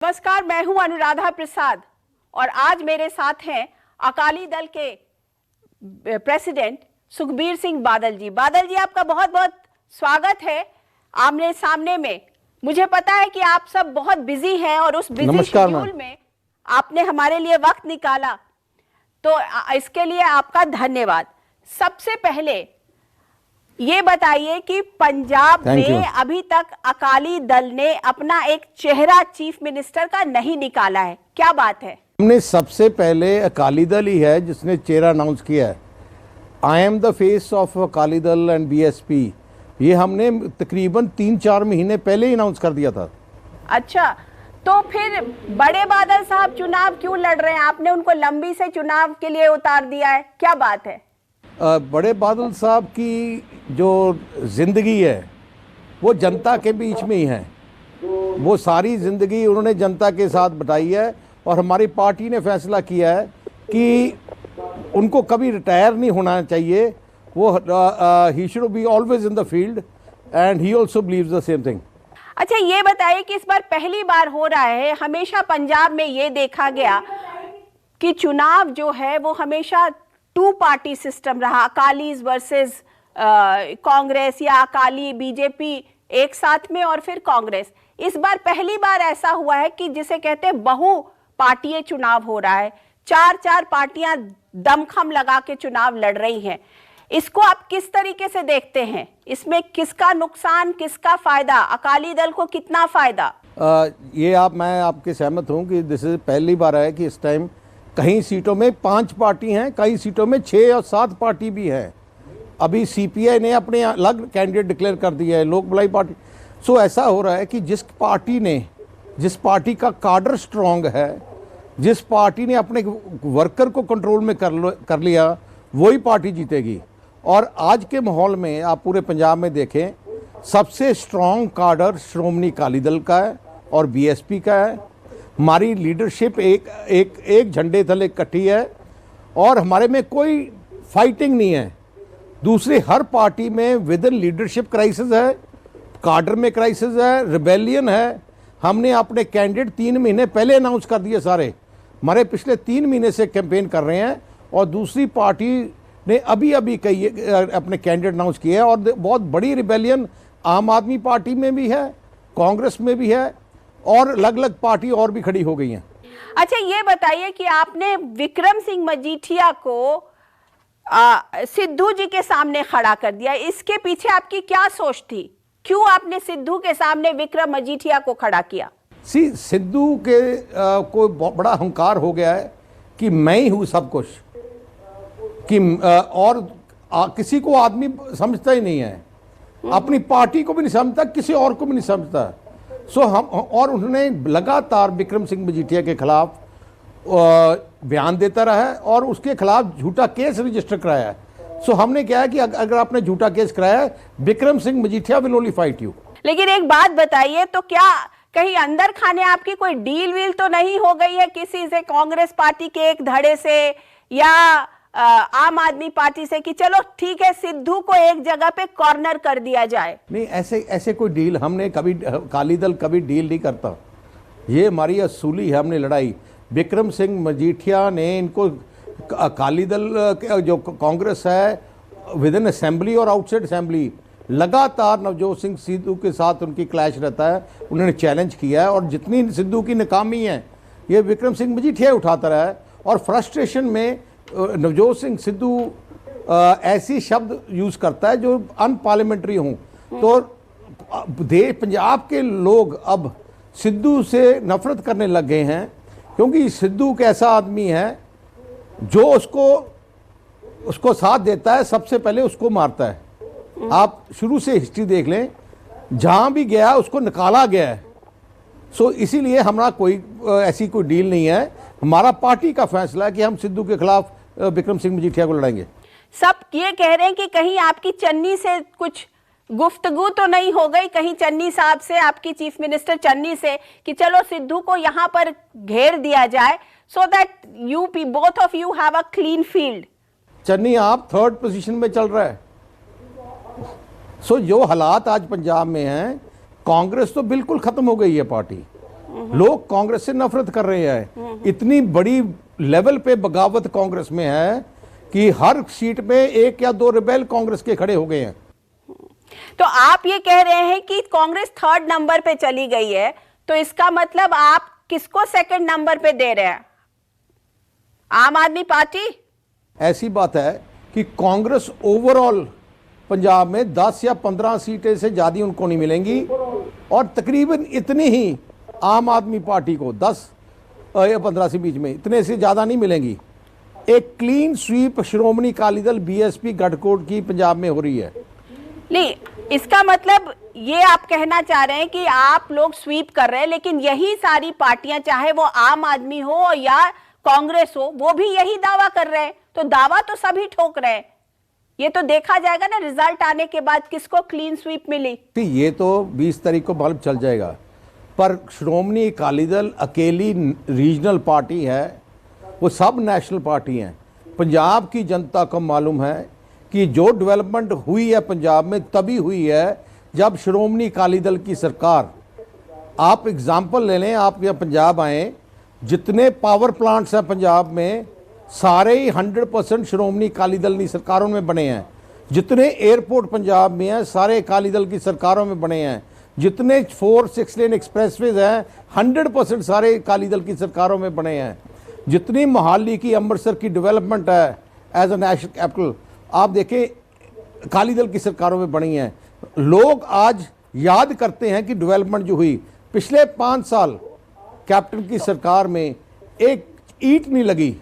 नमस्कार, मैं हूं अनुराधा प्रसाद और आज मेरे साथ हैं अकाली दल के प्रेसिडेंट सुखबीर सिंह बादल जी। बादल जी, आपका बहुत बहुत स्वागत है आमने सामने में। मुझे पता है कि आप सब बहुत बिजी हैं और उस बिजी शेड्यूल में आपने हमारे लिए वक्त निकाला, तो इसके लिए आपका धन्यवाद। सबसे पहले ये बताइए कि पंजाब में अभी तक अकाली दल ने अपना एक चेहरा चीफ मिनिस्टर का नहीं निकाला है, क्या बात है? हमने सबसे पहले अकाली दल ही है जिसने चेहरा अनाउंस किया है। I am the face of Akali Dal and BSP, ये हमने तकरीबन 3-4 महीने पहले ही अनाउंस कर दिया था। अच्छा, तो फिर बड़े बादल साहब चुनाव क्यों लड़ रहे हैं? आपने उनको लंबी से चुनाव के लिए उतार दिया है, क्या बात है? बड़े बादल साहब की जो ज़िंदगी है वो जनता के बीच में ही है। वो सारी ज़िंदगी उन्होंने जनता के साथ बिताई है और हमारी पार्टी ने फैसला किया है कि उनको कभी रिटायर नहीं होना चाहिए। वो he should be always in the field and he also believes the same thing. अच्छा, ये बताइए कि इस बार पहली बार हो रहा है, हमेशा पंजाब में ये देखा गया कि चुनाव जो है वो हमेशा 2 पार्टी सिस्टम रहा, अकालीज वर्सेस कांग्रेस या अकाली बीजेपी एक साथ में और फिर कांग्रेस। इस बार पहली बार ऐसा हुआ है कि जिसे कहते हैं बहु पार्टीय चुनाव हो रहा है, 4 पार्टियां दमखम लगा के चुनाव लड़ रही हैं। इसको आप किस तरीके से देखते हैं? इसमें किसका नुकसान, किसका फायदा? अकाली दल को कितना फायदा? मैं आपके सहमत हूं कि दिस इज पहली बार है कि इस टाइम कहीं सीटों में 5 पार्टी हैं, कई सीटों में 6 और 7 पार्टी भी हैं। अभी सीपीआई ने अपने अलग कैंडिडेट डिक्लेयर कर दिया है, लोक भलाई पार्टी। सो ऐसा हो रहा है कि जिस पार्टी का कार्डर स्ट्रांग है, जिस पार्टी ने अपने वर्कर को कंट्रोल में कर लिया, वही पार्टी जीतेगी। और आज के माहौल में आप पूरे पंजाब में देखें, सबसे स्ट्रांग कार्डर श्रोमणी अकाली दल का है और बीएसपी का है। हमारी लीडरशिप एक झंडे तले इकट्ठी है और हमारे में कोई फाइटिंग नहीं है। दूसरी हर पार्टी में विद इन लीडरशिप क्राइसिस है, कार्डर में क्राइसिस है, रिबेलियन है। हमने अपने कैंडिडेट 3 महीने पहले अनाउंस कर दिए सारे। हमारे पिछले 3 महीने से कैंपेन कर रहे हैं और दूसरी पार्टी ने अभी अपने कैंडिडेट अनाउंस किए हैं। और बहुत बड़ी रिबेलियन आम आदमी पार्टी में भी है, कांग्रेस में भी है और अलग अलग पार्टी और भी खड़ी हो गई हैं। अच्छा, ये बताइए कि आपने विक्रम सिंह मजीठिया को सिद्धू जी के सामने खड़ा कर दिया, इसके पीछे आपकी क्या सोच थी? क्यों आपने सिद्धू के सामने विक्रम मजीठिया को खड़ा किया? सिद्धू के को बड़ा अहंकार हो गया है कि मैं ही हूँ सब कुछ, कि किसी को आदमी समझता ही नहीं है, अपनी पार्टी को भी नहीं समझता, किसी और को भी नहीं समझता। और उन्होंने लगातार विक्रम सिंह मजीठिया के खिलाफ बयान देता रहा है और उसके खिलाफ झूठा केस रजिस्टर कराया है। हमने क्या है कि अगर आपने झूठा केस कराया है, Vikram Singh Majithia will only fight you. लेकिन एक बात बताइए, तो क्या कहीं अंदर खाने आपकी कोई डील वील तो नहीं हो गई है किसी से, कांग्रेस पार्टी के एक धड़े से या आम आदमी पार्टी से, कि चलो ठीक है सिद्धू को एक जगह पे कॉर्नर कर दिया जाए? नहीं, ऐसे कोई डील हमने कभी, अकाली दल कभी डील नहीं करता। ये हमारी असूली है, हमने लड़ाई। विक्रम सिंह मजीठिया ने इनको, अकाली दल जो कांग्रेस है विद इन असेंबली और आउटसाइड असेंबली, लगातार नवजोत सिंह सिद्धू के साथ उनकी क्लैश रहता है। उन्होंने चैलेंज किया है और जितनी सिद्धू की नाकामी है ये विक्रम सिंह मजीठिया उठाता रहा है। और फ्रस्ट्रेशन में नवजोत सिंह सिद्धू ऐसी शब्द यूज़ करता है जो अनपार्लियामेंट्री हों। तो पंजाब के लोग अब सिद्धू से नफरत करने लग गए हैं, क्योंकि सिद्धू एक ऐसा आदमी है जो उसको साथ देता है, सबसे पहले उसको मारता है। आप शुरू से हिस्ट्री देख लें, जहां भी गया उसको निकाला गया है। इसीलिए हमारा कोई ऐसी कोई डील नहीं है। हमारा पार्टी का फैसला है कि हम सिद्धू के खिलाफ विक्रम सिंह मजीठिया को लड़ाएंगे। सब ये कह रहे हैं कि कहीं आपकी चन्नी से कुछ गुफ्तगू तो नहीं हो गई, कहीं चन्नी साहब से, आपकी चीफ मिनिस्टर चन्नी से, कि चलो सिद्धू को यहां पर घेर दिया जाए, so that you both of you have a clean field. Channi आप 3rd पोजीशन में चल रहा है। जो हालात आज पंजाब में हैं, कांग्रेस तो बिल्कुल खत्म हो गई है पार्टी। लोग कांग्रेस से नफरत कर रहे हैं। इतनी बड़ी लेवल पे बगावत कांग्रेस में है कि हर सीट में 1 या 2 रिबेल कांग्रेस के खड़े हो गए हैं। तो आप ये कह रहे हैं कि कांग्रेस 3rd नंबर पे चली गई है, तो इसका मतलब आप किसको 2nd नंबर पे दे रहे हैं? आम आदमी पार्टी? ऐसी बात है कि कांग्रेस ओवरऑल पंजाब में 10 या 15 सीटें से ज़्यादा उनको नहीं मिलेंगी, और तकरीबन इतनी ही आम आदमी पार्टी को 10 या 15 से बीच में, इतने से ज़्यादा नहीं मिलेंगी। एक क्लीन स्वीप श्रोमणी अकाली दल बीएसपी गठजोड़ की पंजाब में हो रही है। नहीं, इसका मतलब ये आप कहना चाह रहे हैं कि आप लोग स्वीप कर रहे हैं, लेकिन यही सारी पार्टियां, चाहे वो आम आदमी हो या कांग्रेस हो, वो भी यही दावा कर रहे हैं। तो दावा तो सभी ठोक रहे हैं। ये तो देखा जाएगा ना रिजल्ट आने के बाद किसको क्लीन स्वीप मिली। ये तो 20 तारीख को मालूम चल जाएगा। पर श्रोमणी अकाली दल अकेली रीजनल पार्टी है, वो सब नेशनल पार्टी हैं। पंजाब की जनता को मालूम है कि जो डेवलपमेंट हुई है पंजाब में तभी हुई है जब श्रोमणी अकाली दल की सरकार, आप एग्जाम्पल ले लें, आप यहाँ पंजाब आए, जितने पावर प्लांट्स हैं पंजाब में सारे ही 100% श्रोमणी अकाली दल की सरकारों में बने हैं। जितने एयरपोर्ट पंजाब में हैं सारे अकाली दल की सरकारों में बने हैं। जितने 4-6 लेन एक्सप्रेसवेज हैं 100% सारे अकाली दल की सरकारों में बने हैं। जितनी मोहाली की, अमृतसर की डेवलपमेंट है एज अ नेशनल कैपिटल, आप देखें अकाली दल की सरकारों में बनी है। लोग आज याद करते हैं कि डेवलपमेंट जो हुई पिछले 5 साल कैप्टन की सरकार में, एक ईंट नहीं लगी।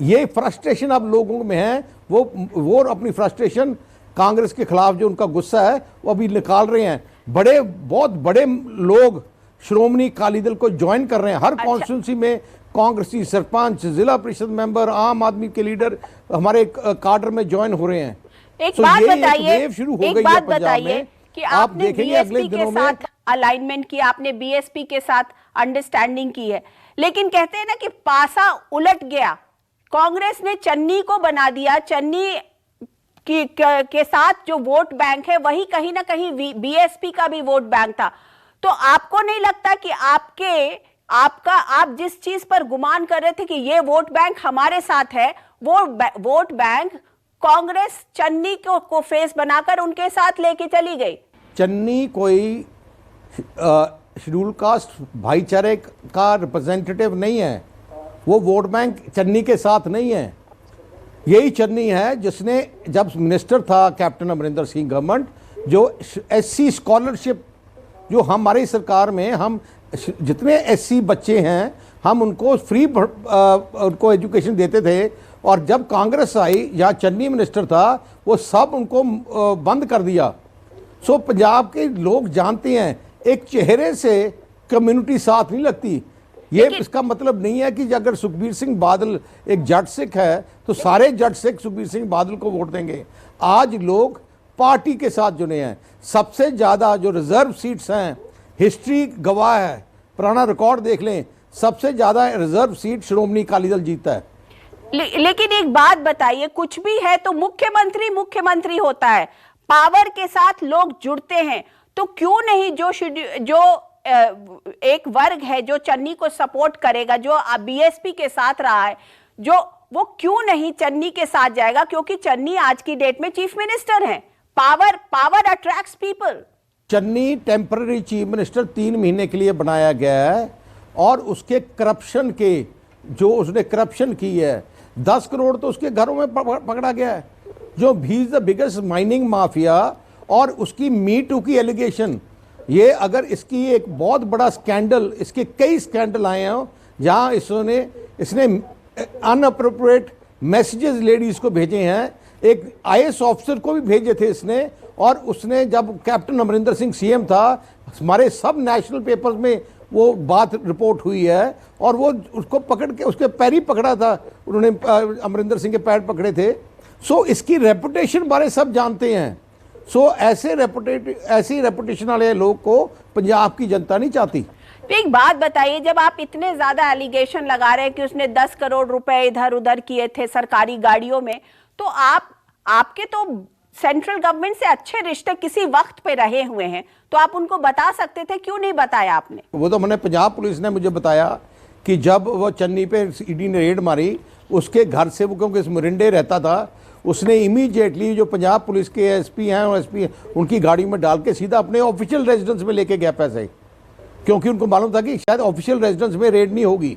ये फ्रस्ट्रेशन अब लोगों में है, वो अपनी फ्रस्ट्रेशन कांग्रेस के खिलाफ जो उनका गुस्सा है वो अभी निकाल रहे हैं। बहुत बड़े लोग श्रोमणी अकाली दल को ज्वाइन कर रहे हैं। हर कॉन्स्टिट्यूंसी में कांग्रेसी सरपंच, जिला परिषद मेंबर, आम आदमी के लीडर हमारे काडर में ज्वाइन हो रहे हैं। एक बात बताइए, एक बात बताइए कि आपने बीएसपी के साथ अलाइनमेंट किया, आपने बीएसपी के साथ अंडरस्टैंडिंग की है, लेकिन कहते हैं ना कि पासा उलट गया। कांग्रेस ने चन्नी को बना दिया। चन्नी के साथ जो वोट बैंक है वही कहीं ना कहीं बीएसपी का भी वोट बैंक था। तो आपको नहीं लगता कि आप जिस चीज पर गुमान कर रहे थे कि ये वोट बैंक हमारे साथ है, वो वोट बैंक कांग्रेस चन्नी को फेस बनाकर उनके साथ लेके चली गई? चन्नी कोई शेड्यूल कास्ट भाईचारे का रिप्रेजेंटेटिव नहीं है। वो वोट बैंक चन्नी के साथ नहीं है। यही चन्नी है जिसने, जब मिनिस्टर था कैप्टन अमरिंदर सिंह गवर्नमेंट, जो एससी स्कॉलरशिप जो हमारी सरकार में, हम जितने एससी बच्चे हैं हम उनको फ्री उनको एजुकेशन देते थे, और जब कांग्रेस आई या चन्नी मिनिस्टर था वो सब उनको बंद कर दिया। सो पंजाब के लोग जानते हैं एक चेहरे से कम्युनिटी साथ नहीं लगती। ये इसका मतलब नहीं है कि अगर सुखबीर सिंह बादल एक जट सिख है तो सारे जट सिख सुखबीर सिंह बादल को वोट देंगे। आज लोग पार्टी के साथ जुड़े हैं। सबसे ज़्यादा जो रिजर्व सीट्स हैं, हिस्ट्री गवाह है, पुराना रिकॉर्ड देख लें, सबसे ज़्यादा रिजर्व सीट श्रोमणी अकाली दल जीता है। लेकिन एक बात बताइए, कुछ भी है तो मुख्यमंत्री होता है, पावर के साथ लोग जुड़ते हैं, तो क्यों नहीं जो एक वर्ग है जो चन्नी को सपोर्ट करेगा, जो बीएसपी के साथ रहा है, वो क्यों नहीं चन्नी के साथ जाएगा? क्योंकि चन्नी आज की डेट में चीफ मिनिस्टर हैं। Power attracts people. Channi temporary chief minister 3 महीने के लिए बनाया गया है, और उसके करप्शन के, जो उसने करप्शन की है, 10 करोड़ तो उसके घरों में पकड़ा गया है। जो he is the biggest mining mafia, और उसकी मी टू की एलिगेशन, ये अगर इसकी एक बहुत बड़ा स्कैंडल, इसके कई स्कैंडल आए हैं जहां इसने अनअप्रोप्रिएट मैसेजेस लेडीज को भेजे हैं। एक आईएएस ऑफिसर को भी भेजे थे इसने, और उसने जब कैप्टन अमरिंदर सिंह सीएम था, हमारे सब नेशनल पेपर्स में वो बात रिपोर्ट हुई है, और वो उसको पकड़ के उसके पैर ही पकड़ा था उन्होंने, अमरिंदर सिंह के पैर पकड़े थे। सो इसकी रेपुटेशन बारे सब जानते हैं। सो ऐसी रेपुटेशन वाले लोग को पंजाब की जनता नहीं चाहती। तो एक बात बताइए, जब आप इतने ज्यादा एलिगेशन लगा रहे हैं कि उसने 10 करोड़ रुपए इधर उधर किए थे सरकारी गाड़ियों में, तो आपके तो सेंट्रल गवर्नमेंट से अच्छे रिश्ते किसी वक्त पे रहे हुए हैं, तो आप उनको बता सकते थे, क्यों नहीं बताया आपने? वो तो मैंने, पंजाब पुलिस ने मुझे बताया कि जब वो चन्नी पे ईडी ने रेड मारी, उसके घर से, वो क्योंकि मोरिंडे रहता था, उसने इमीडिएटली जो पंजाब पुलिस के एसपी हैं और एसपी उनकी गाड़ी में डाल के सीधा अपने ऑफिशियल रेजिडेंस में लेके गया पैसे, क्योंकि उनको मालूम था कि शायद ऑफिशियल रेजिडेंस में रेड नहीं होगी,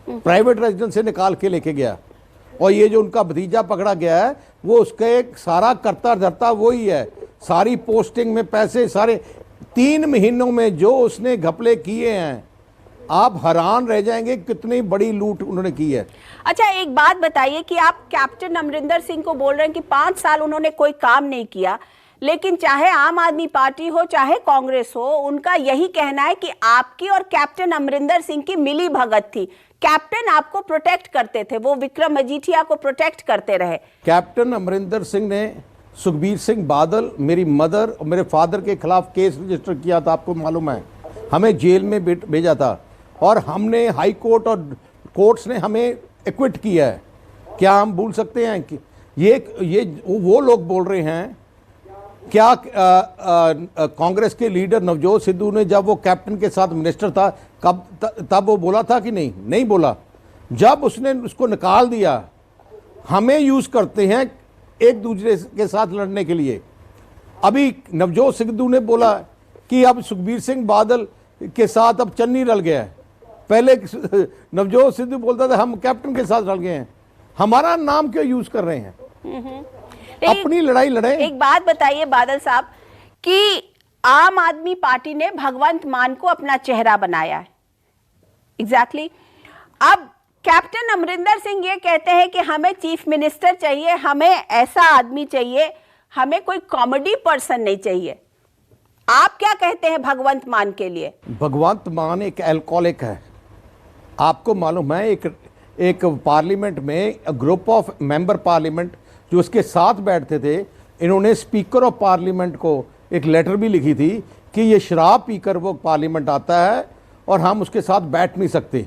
प्राइवेट रेजिडेंस से निकाल के लेके गया। और ये जो उनका भतीजा पकड़ा गया है, वो उसका एक सारा करता धरता वही है, सारी पोस्टिंग में पैसे, सारे 3 महीनों में जो उसने घपले किए हैं, आप हैरान रह जाएंगे कितनी बड़ी लूट उन्होंने की है। अच्छा, एक बात बताइए कि आप कैप्टन अमरिंदर सिंह को बोल रहे हैं कि 5 साल उन्होंने कोई काम नहीं किया, लेकिन चाहे आम आदमी पार्टी हो चाहे कांग्रेस हो, उनका यही कहना है कि आपकी और कैप्टन अमरिंदर सिंह की मिली भगत थी। कैप्टन आपको प्रोटेक्ट करते थे, वो विक्रम मजीठिया को प्रोटेक्ट करते रहे। कैप्टन अमरिंदर सिंह ने सुखबीर सिंह बादल, मेरी मदर और मेरे फादर के खिलाफ केस रजिस्टर किया था, आपको मालूम है, हमें जेल में भेजा था, और हमने हाई कोर्ट और कोर्ट्स ने हमें एक्विट किया है। क्या हम भूल सकते हैं कि ये वो लोग बोल रहे हैं? क्या कांग्रेस के लीडर नवजोत सिद्धू ने, जब वो कैप्टन के साथ मिनिस्टर था, तब वो बोला था कि नहीं बोला? जब उसने उसको निकाल दिया, हमें यूज करते हैं एक दूसरे के साथ लड़ने के लिए। अभी नवजोत सिद्धू ने बोला कि अब सुखबीर सिंह बादल के साथ अब चन्नी रल गया है। पहले नवजोत सिद्धू बोलता था हम कैप्टन के साथ रल गए हैं। हमारा नाम क्यों यूज कर रहे हैं? अपनी लड़ाई लड़े। एक बात बताइए बादल साहब कि आम आदमी पार्टी ने भगवंत मान को अपना चेहरा बनाया है। एग्जैक्टली। अब कैप्टन अमरिंदर सिंह ये कहते हैं कि हमें चीफ मिनिस्टर चाहिए, हमें ऐसा आदमी चाहिए, हमें कोई कॉमेडी पर्सन नहीं चाहिए। आप क्या कहते हैं भगवंत मान के लिए? भगवंत मान एक एल्कोहलिक है। आपको मालूम है, एक पार्लियामेंट में ग्रुप ऑफ मेंबर पार्लियामेंट जो उसके साथ बैठते थे, इन्होंने स्पीकर ऑफ पार्लियामेंट को एक लेटर भी लिखी थी कि ये शराब पीकर वो पार्लियामेंट आता है और हम उसके साथ बैठ नहीं सकते।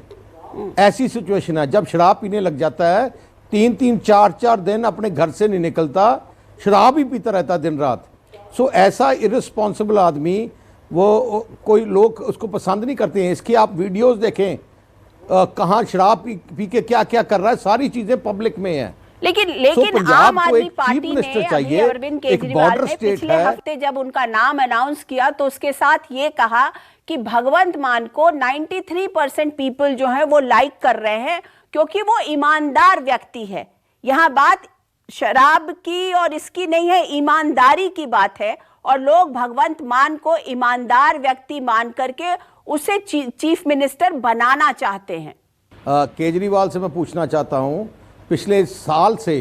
ऐसी सिचुएशन है, जब शराब पीने लग जाता है 3-3, 4-4 दिन अपने घर से नहीं निकलता, शराब ही पीता रहता दिन रात। सो ऐसा इररिस्पॉन्सिबल आदमी, वो कोई लोग उसको पसंद नहीं करते हैं। इसकी आप वीडियोस देखें, कहाँ शराब पी के क्या क्या कर रहा है, सारी चीजें पब्लिक में है। लेकिन आम आदमी पार्टी ने अरविंद केजरीवाल ने पिछले हफ्ते जब उनका नाम अनाउंस किया तो उसके साथ ये कहा कि भगवंत मान को 93% पीपल जो है वो लाइक कर रहे हैं क्योंकि वो ईमानदार व्यक्ति है। यहाँ बात शराब की और इसकी नहीं है, ईमानदारी की बात है, और लोग भगवंत मान को ईमानदार व्यक्ति मान करके उसे चीफ मिनिस्टर बनाना चाहते हैं। केजरीवाल से मैं पूछना चाहता हूं, पिछले साल से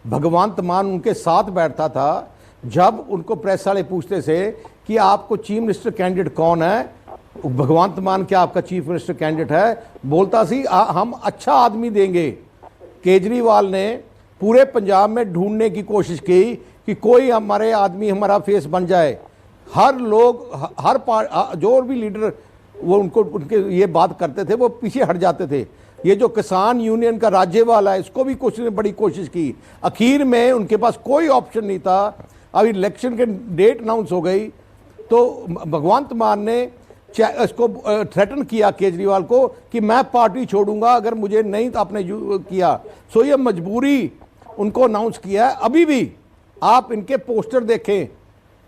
भगवंत मान उनके साथ बैठता था। जब उनको प्रेस वाले पूछते थे कि आपको चीफ मिनिस्टर कैंडिडेट कौन है, भगवंत मान क्या आपका चीफ मिनिस्टर कैंडिडेट है, बोलता सी हम अच्छा आदमी देंगे। केजरीवाल ने पूरे पंजाब में ढूंढने की कोशिश की कि कोई हमारे आदमी हमारा फेस बन जाए। हर लोग, जो भी लीडर वो उनके ये बात करते थे, वो पीछे हट जाते थे। ये जो किसान यूनियन का राज्यपाल है, इसको भी कुछ ने बड़ी कोशिश की। आखिर में उनके पास कोई ऑप्शन नहीं था। अब इलेक्शन के डेट अनाउंस हो गई तो भगवंत मान ने इसको थ्रेटन किया केजरीवाल को कि मैं पार्टी छोड़ूंगा अगर मुझे नहीं तो आपने किया। सो ये मजबूरी उनको अनाउंस किया है। अभी भी आप इनके पोस्टर देखें,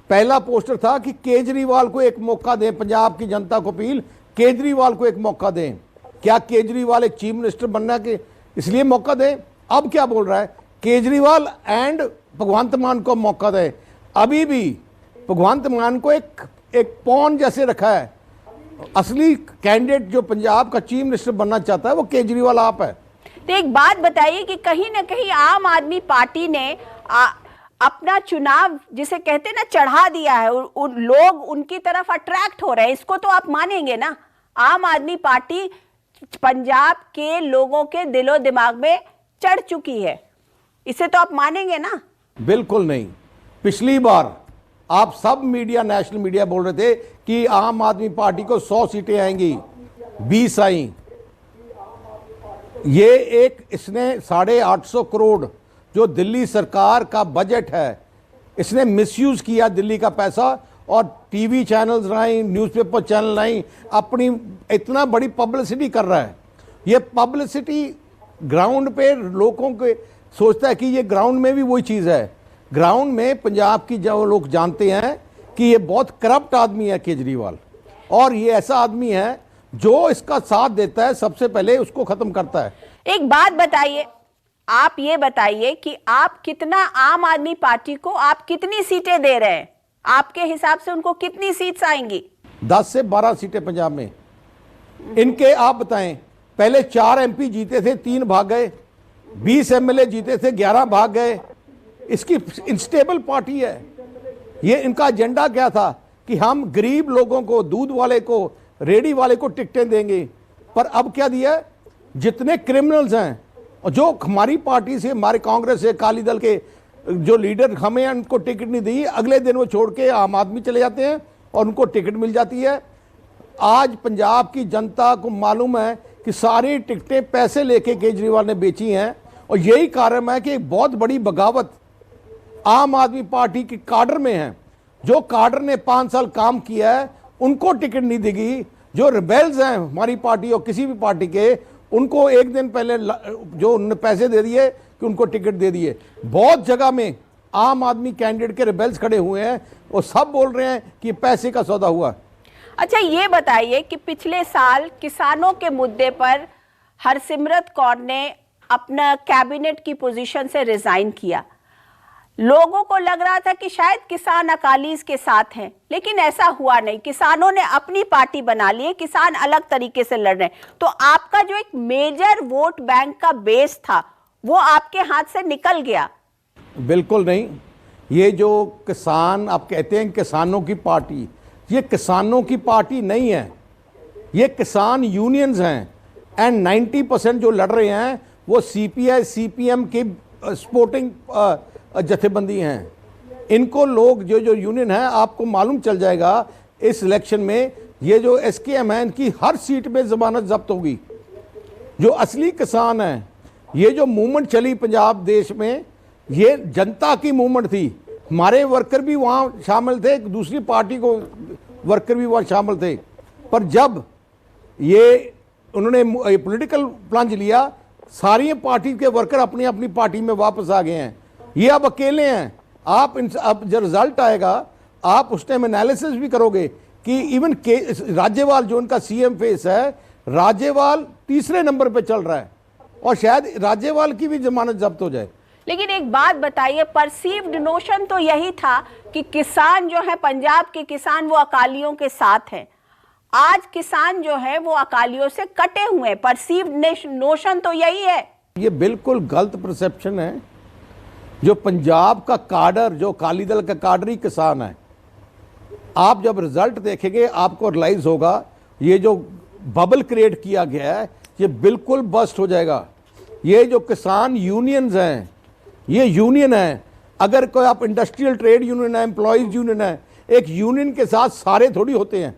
पहला पोस्टर था कि केजरीवाल को एक मौका दें, पंजाब की जनता को अपील, केजरीवाल को एक मौका दें। क्या केजरीवाल एक चीफ मिनिस्टर बनना के इसलिए मौका दें? अब क्या बोल रहा है, केजरीवाल एंड भगवंत मान को मौका दें। अभी भी भगवंत मान को एक पॉन जैसे रखा है। असली कैंडिडेट जो पंजाब का चीफ मिनिस्टर बनना चाहता है वो केजरीवाल आप है। तो एक बात बताइए कि कहीं ना कहीं आम आदमी पार्टी ने अपना चुनाव जिसे कहते हैं ना चढ़ा दिया है, लोग उनकी तरफ अट्रैक्ट हो रहे हैं, इसको तो आप मानेंगे ना? आम आदमी पार्टी पंजाब के लोगों के दिलो दिमाग में चढ़ चुकी है, इसे तो आप मानेंगे ना? बिल्कुल नहीं। पिछली बार आप सब मीडिया, नेशनल मीडिया बोल रहे थे कि आम आदमी पार्टी को 100 सीटें आएंगी, 20 आई। इसने 850 करोड़ जो दिल्ली सरकार का बजट है, इसने मिसयूज किया दिल्ली का पैसा और टीवी चैनल्स लाई, न्यूज़पेपर चैनल लाई, अपनी इतना बड़ी पब्लिसिटी कर रहा है। ये पब्लिसिटी ग्राउंड पे लोगों के सोचता है कि ये ग्राउंड में भी वही चीज़ है। ग्राउंड में पंजाब की जो लोग जानते हैं कि ये बहुत करप्ट आदमी है केजरीवाल, और ये ऐसा आदमी है जो इसका साथ देता है सबसे पहले उसको खत्म करता है। एक बात बताइए, आप ये बताइए कि आप कितना आम आदमी पार्टी को आप कितनी सीटें दे रहे हैं? आपके हिसाब से उनको कितनी सीट्स आएंगी? 10 से 12 सीटें पंजाब में इनके। आप बताएं, पहले 4 MP जीते थे, 3 भाग गए, 20 MLA जीते थे, 11 भाग गए। इसकी इंस्टेबल पार्टी है। ये इनका एजेंडा क्या था कि हम गरीब लोगों को, दूध वाले को, रेडी वाले को टिकटें देंगे। पर अब क्या दिया, जितने क्रिमिनल्स हैं और जो हमारी पार्टी से, हमारे कांग्रेस से, अकाली दल के जो लीडर, हमें उनको टिकट नहीं दी, अगले दिन वो छोड़ के आम आदमी चले जाते हैं और उनको टिकट मिल जाती है। आज पंजाब की जनता को मालूम है कि सारी टिकटें पैसे लेके केजरीवाल ने बेची हैं, और यही कारण है कि एक बहुत बड़ी बगावत आम आदमी पार्टी के काडर में है। जो काडर ने 5 साल काम किया है उनको टिकट नहीं देगी। जो रिबेल्स हैं हमारी पार्टी और किसी भी पार्टी के, उनको एक दिन पहले जो उन्होंने पैसे दे दिए कि उनको टिकट दे दिए। बहुत जगह में आम आदमी कैंडिडेट के रिबेल्स खड़े हुए हैं, वो सब बोल रहे हैं कि पैसे का सौदा हुआ। अच्छा, ये बताइए कि पिछले साल किसानों के मुद्दे पर हरसिमरत कौर ने अपना कैबिनेट की पोजीशन से रिजाइन किया। लोगों को लग रहा था कि शायद किसान अकालीज के साथ हैं, लेकिन ऐसा हुआ नहीं। किसानों ने अपनी पार्टी बना ली है, किसान अलग तरीके से लड़ रहे हैं। तो आपका जो एक मेजर वोट बैंक का बेस था वो आपके हाथ से निकल गया। बिल्कुल नहीं। ये जो किसान आप कहते हैं किसानों की पार्टी, ये किसानों की पार्टी नहीं है, ये किसान यूनियंस हैं। एंड 90% जो लड़ रहे हैं वो CPI CPM की सपोर्टिंग जथेबंदी हैं। इनको लोग जो यूनियन है, आपको मालूम चल जाएगा इस इलेक्शन में, ये जो SKM है इनकी हर सीट में जमानत जब्त होगी। जो असली किसान हैं, ये जो मूवमेंट चली पंजाब देश में, ये जनता की मूवमेंट थी। हमारे वर्कर भी वहाँ शामिल थे, दूसरी पार्टी को वर्कर भी वहाँ शामिल थे। पर जब ये उन्होंने पॉलिटिकल प्लंज लिया, सारी पार्टी के वर्कर अपनी अपनी पार्टी में वापस आ गए हैं। ये अब अकेले हैं। आप अब जब रिजल्ट आएगा, आप उस टाइम एनालिसिस भी करोगे कि इवन राज्यपाल जो उनका CM फेस है, राज्यपाल तीसरे नंबर पे चल रहा है, और शायद राज्यपाल की भी जमानत जब्त हो जाए। लेकिन एक बात बताइए, परसीव्ड नोशन तो यही था कि किसान जो है, पंजाब के किसान वो अकालियों के साथ हैं। आज किसान जो है वो अकालियों से कटे हुए हैं। परसीव्ड नोशन तो यही है। ये बिल्कुल गलत परसेप्शन है। जो पंजाब का काडर, जो अकाली दल का काडर ही किसान है। आप जब रिजल्ट देखेंगे आपको रियलाइज होगा ये जो बबल क्रिएट किया गया है ये बिल्कुल बस्ट हो जाएगा। ये जो किसान यूनियंस हैं, ये यूनियन है। अगर कोई आप इंडस्ट्रियल ट्रेड यूनियन है, एम्प्लॉयज यूनियन है, एक यूनियन के साथ सारे थोड़ी होते हैं।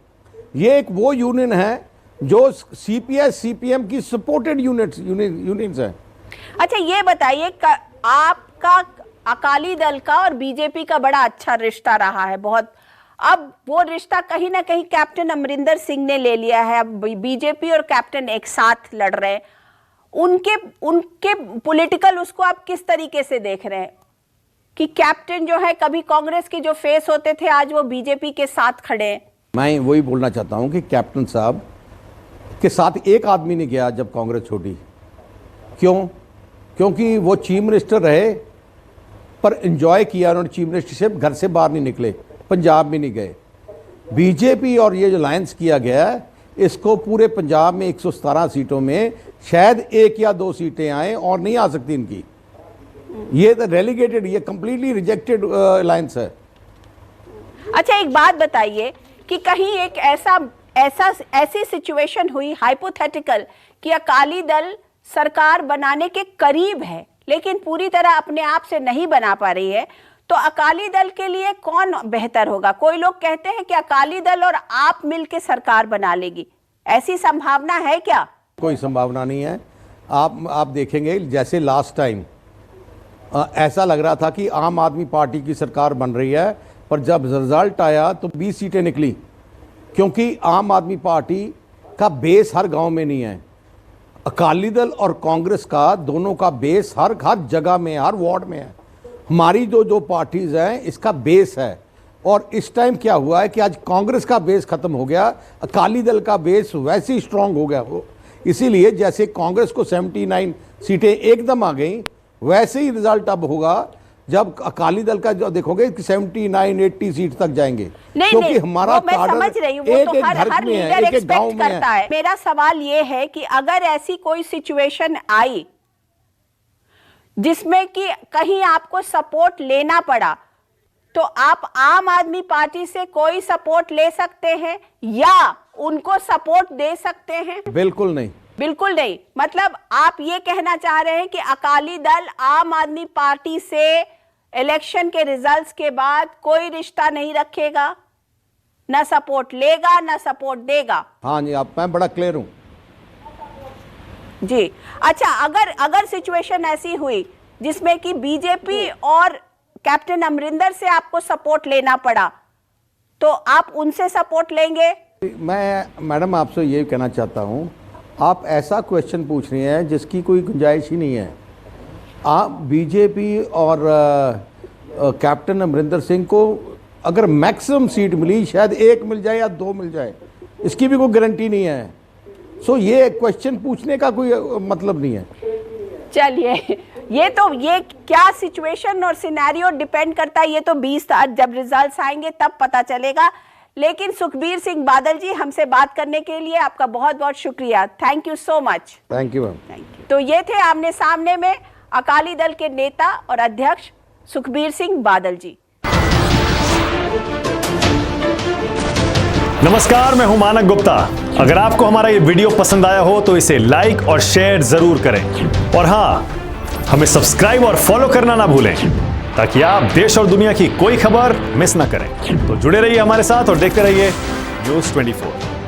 ये एक वो यूनियन है जो CPI CPM की सपोर्टेड यूनियंस है। अच्छा, ये बताइए, आपका अकाली दल का और बीजेपी का बड़ा अच्छा रिश्ता रहा है बहुत। अब वो रिश्ता कहीं ना कहीं कैप्टन अमरिंदर सिंह ने ले लिया है। अब बीजेपी और कैप्टन एक साथ लड़ रहे हैं। उनके पॉलिटिकल उसको आप किस तरीके से देख रहे हैं कि कैप्टन जो है, कभी कांग्रेस के जो फेस होते थे, आज वो बीजेपी के साथ खड़े हैं? मैं वही बोलना चाहता हूं कि कैप्टन साहब के साथ एक आदमी ने गया जब कांग्रेस छोड़ी। क्यों? क्योंकि वो चीफ मिनिस्टर रहे, पर एंजॉय किया उन्होंने चीफ मिनिस्टरशिप, घर से बाहर नहीं निकले, पंजाब में नहीं गए। बीजेपी और ये जो अलायंस किया गया है, इसको पूरे पंजाब में 117 सीटों में शायद 1 या 2 सीटें आए और नहीं आ सकती इनकी। ये तो रेलीगेटेड, ये कंप्लीटली रिजेक्टेड अलायंस है। अच्छा, एक बात बताइए कि कहीं एक ऐसी सिचुएशन हुई, हाइपोथेटिकल, कि अकाली दल सरकार बनाने के करीब है लेकिन पूरी तरह अपने आप से नहीं बना पा रही है, तो अकाली दल के लिए कौन बेहतर होगा? कोई लोग कहते हैं कि अकाली दल और आप मिलकर सरकार बना लेगी। ऐसी संभावना है क्या? कोई संभावना नहीं है। आप देखेंगे जैसे लास्ट टाइम ऐसा लग रहा था कि आम आदमी पार्टी की सरकार बन रही है, पर जब रिजल्ट आया तो 20 सीटें निकली, क्योंकि आम आदमी पार्टी का बेस हर गांव में नहीं है। अकाली दल और कांग्रेस का दोनों का बेस हर जगह में, हर वार्ड में है। हमारी जो पार्टीज हैं इसका बेस है, और इस टाइम क्या हुआ है कि आज कांग्रेस का बेस खत्म हो गया, अकाली दल का बेस वैसे ही स्ट्रांग हो गया हो। इसीलिए जैसे कांग्रेस को 79 सीटें एकदम आ गई, वैसे ही रिजल्ट अब होगा जब अकाली दल का जो देखोगे कि 79-80 सीट तक जाएंगे। क्योंकि हमारा मैं समझ रही हूँ, वो तो हर लीडर एक्सपेक्ट करता है। मेरा सवाल ये है कि अगर ऐसी कोई सिचुएशन आई जिसमें कि कहीं आपको सपोर्ट लेना पड़ा, तो आप आम आदमी पार्टी से कोई सपोर्ट ले सकते हैं या उनको सपोर्ट दे सकते हैं? बिल्कुल नहीं, बिल्कुल नहीं। मतलब आप ये कहना चाह रहे हैं कि अकाली दल आम आदमी पार्टी से इलेक्शन के रिजल्ट्स के बाद कोई रिश्ता नहीं रखेगा, ना सपोर्ट लेगा ना सपोर्ट देगा? हाँ जी, मैं बड़ा क्लियर हूं जी। अच्छा, अगर सिचुएशन ऐसी हुई जिसमें कि बीजेपी और कैप्टन अमरिंदर से आपको सपोर्ट लेना पड़ा, तो आप उनसे सपोर्ट लेंगे? मैं मैडम आपसे ये कहना चाहता हूं, आप ऐसा क्वेश्चन पूछ रही हैं जिसकी कोई गुंजाइश ही नहीं है। आप बीजेपी और कैप्टन अमरिंदर सिंह को अगर मैक्सिमम सीट मिली, शायद 1 मिल जाए या 2 मिल जाए, इसकी भी कोई गारंटी नहीं है। सो ये क्वेश्चन पूछने का कोई मतलब नहीं है। चलिए, ये क्या सिचुएशन और सिनेरियो डिपेंड करता है, ये तो 20 जब रिजल्ट्स आएंगे तब पता चलेगा। लेकिन सुखबीर सिंह बादल जी, हमसे बात करने के लिए आपका बहुत बहुत शुक्रिया। Thank you so much. Thank you ma'am. Thank you. तो ये थे आमने सामने में अकाली दल के नेता और अध्यक्ष सुखबीर सिंह बादल जी। नमस्कार, मैं हूं मानक गुप्ता। अगर आपको हमारा ये वीडियो पसंद आया हो तो इसे लाइक और शेयर जरूर करें, और हाँ, हमें सब्सक्राइब और फॉलो करना ना भूलें ताकि आप देश और दुनिया की कोई खबर मिस ना करें। तो जुड़े रहिए हमारे साथ और देखते रहिए न्यूज़ 24।